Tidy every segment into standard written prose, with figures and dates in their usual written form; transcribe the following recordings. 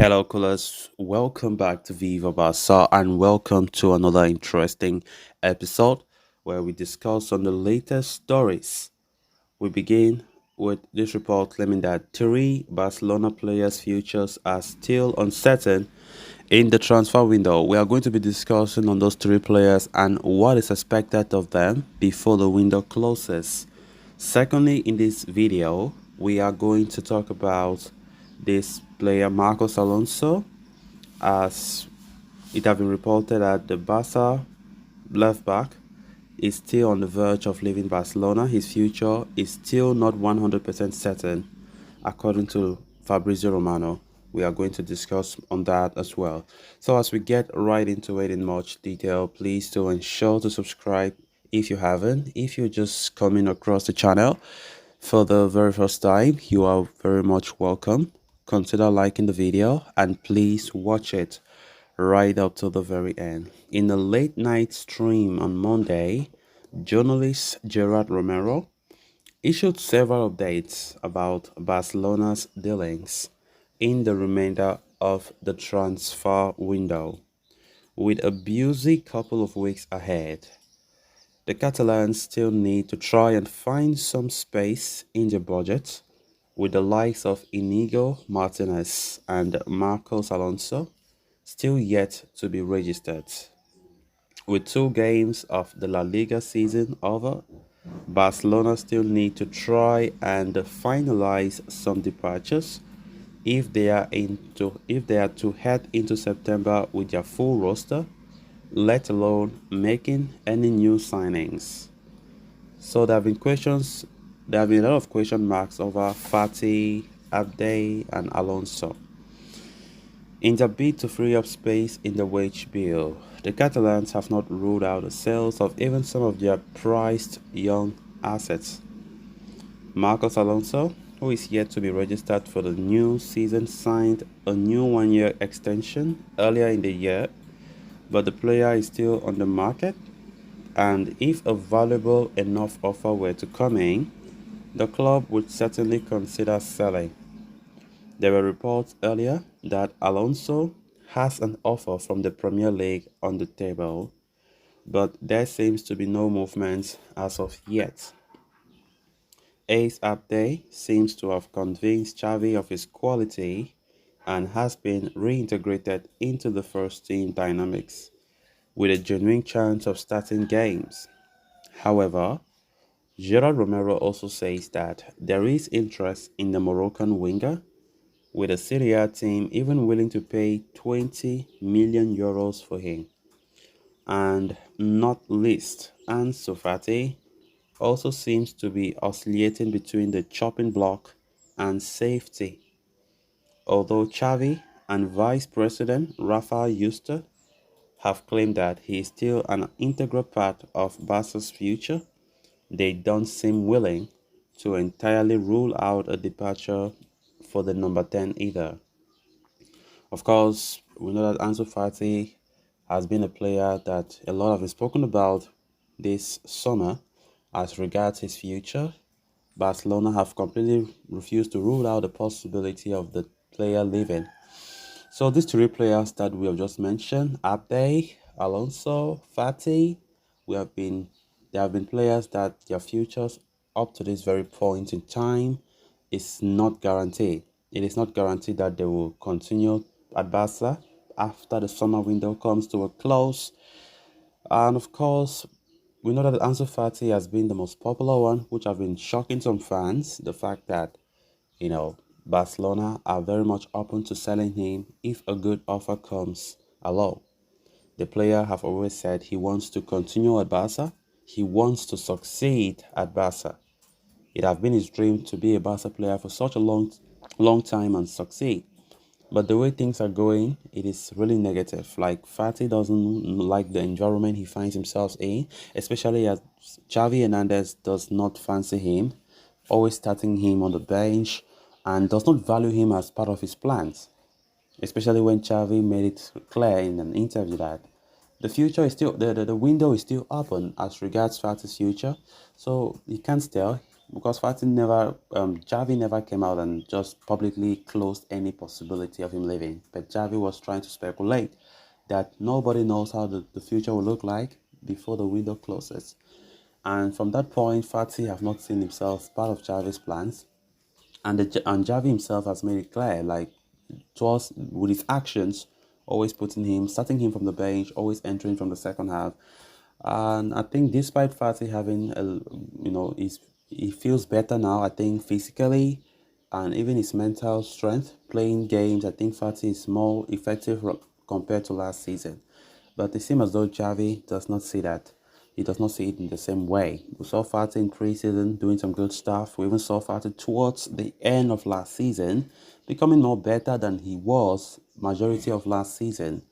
Hello, callers. Welcome back to Viva Barca and welcome to another interesting episode where we discuss on the latest stories. We begin with this report claiming that three Barcelona players' futures are still uncertain in the transfer window. We are going to be discussing on those three players and what is expected of them before the window closes. Secondly, in this video, we are going to talk about this player Marcos Alonso, as it has been reported that the Barca left back is still on the verge of leaving Barcelona. His future is still not 100% certain, according to Fabrizio Romano. We are going to discuss on that as well. So as we get right into it in much detail, please do ensure to subscribe if you haven't. If you're just coming across the channel for the very first time, you are very much welcome. Consider liking the video and please watch it right up to the very end. In a late night stream on Monday, journalist Gerard Romero issued several updates about Barcelona's dealings in the remainder of the transfer window. With a busy couple of weeks ahead, the Catalans still need to try and find some space in their budget, with the likes of Inigo Martinez and Marcos Alonso still yet to be registered. With two games of the La Liga season over, Barcelona still need to try and finalize some departures if they are to head into September with their full roster, let alone making any new signings. So there have been a lot of question marks over Fati, Abde, and Alonso. In their bid to free up space in the wage bill, the Catalans have not ruled out the sales of even some of their prized young assets. Marcos Alonso, who is yet to be registered for the new season, signed a new one-year extension earlier in the year, but the player is still on the market, and if a valuable enough offer were to come in, the club would certainly consider selling. There were reports earlier that Alonso has an offer from the Premier League on the table, but there seems to be no movement as of yet. Ace Abde seems to have convinced Xavi of his quality and has been reintegrated into the first team dynamics with a genuine chance of starting games. However, Gerard Romero also says that there is interest in the Moroccan winger, with a Serie A team even willing to pay 20 million euros for him. And not least, Ansu Fati also seems to be oscillating between the chopping block and safety. Although Xavi and Vice President Rafa Yuste have claimed that he is still an integral part of Barca's future, they don't seem willing to entirely rule out a departure for the number 10 either. Of course, we know that Ansu Fati has been a player that a lot of is spoken about this summer as regards his future. Barcelona have completely refused to rule out the possibility of the player leaving. So these three players that we have just mentioned, Abde, Alonso, Fati, we have been there have been players that their futures up to this very point in time is not guaranteed. It is not guaranteed that they will continue at Barca after the summer window comes to a close. And of course, we know that Ansu Fati has been the most popular one, which have been shocking some fans. The fact that, Barcelona are very much open to selling him if a good offer comes along. The player have always said he wants to continue at Barca. He wants to succeed at Barca. It has been his dream to be a Barca player for such a long time and succeed. But the way things are going, it is really negative. Like Fati doesn't like the environment he finds himself in, especially as Xavi Hernandez does not fancy him, always starting him on the bench and does not value him as part of his plans. Especially when Xavi made it clear in an interview that the future is still the window is still open as regards Fati's future. So he can't tell. because Xavi never came out and just publicly closed any possibility of him leaving. But Xavi was trying to speculate that nobody knows how the future will look like before the window closes. And from that point, Fati have not seen himself part of Xavi's plans. And Xavi himself has made it clear, like, towards with his actions, always starting him from the bench, always entering from the second half. And I think despite Fati having he feels better now. I think physically and even his mental strength playing games. I think Fati is more effective compared to last season. But it seems as though Xavi does not see that. He does not see it in the same way. We saw Fati in pre-season doing some good stuff. We even saw Fati towards the end of last season becoming more better than he was majority of last season.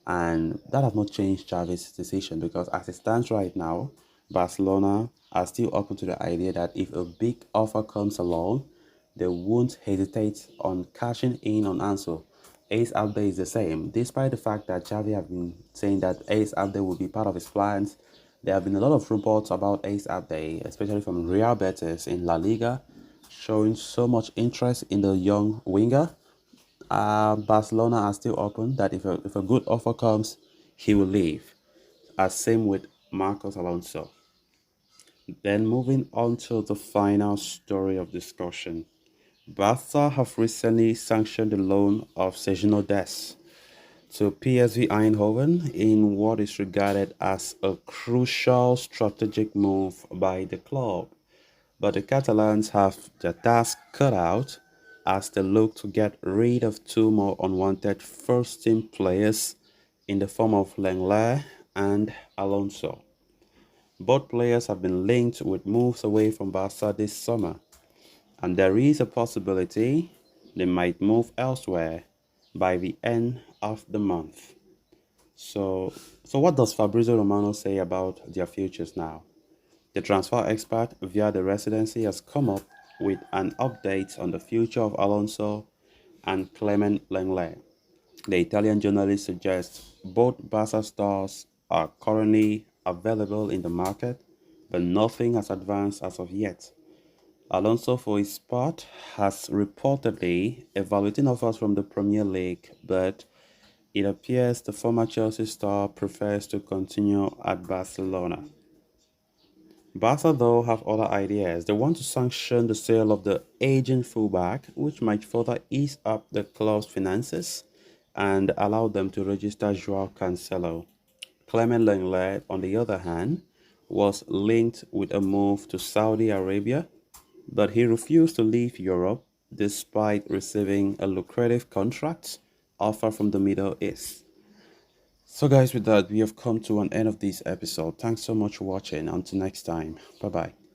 And that has not changed Xavi's decision, because as it stands right now, Barcelona are still open to the idea that if a big offer comes along, they won't hesitate on cashing in on Ansu. Ace Abde is the same. Despite the fact that Xavi have been saying that Ace Abde will be part of his plans, there have been a lot of reports about Ace Abde, especially from Real Betis in La Liga, showing so much interest in the young winger. Barcelona are still open that if a good offer comes, he will leave. As same with Marcos Alonso. Then moving on to the final story of discussion. Barca have recently sanctioned the loan of Sergio Dest to PSV Eindhoven in what is regarded as a crucial strategic move by the club. But the Catalans have their task cut out as they look to get rid of two more unwanted first-team players in the form of Lenglet and Alonso. Both players have been linked with moves away from Barca this summer, and there is a possibility they might move elsewhere by the end of the month. So what does Fabrizio Romano say about their futures now? The transfer expert via the residency has come up with an update on the future of Alonso and Clement Lenglet. The Italian journalist suggests both Barca stars are currently available in the market, but nothing has advanced as of yet. Alonso, for his part, has reportedly evaluating offers from the Premier League, but it appears the former Chelsea star prefers to continue at Barcelona. Barca, though, have other ideas. They want to sanction the sale of the aging fullback, which might further ease up the club's finances and allow them to register Joao Cancelo. Clement Lenglet, on the other hand, was linked with a move to Saudi Arabia, but he refused to leave Europe despite receiving a lucrative contract offer from the Middle East. So guys, with that, we have come to an end of this episode. Thanks so much for watching. Until next time. Bye bye.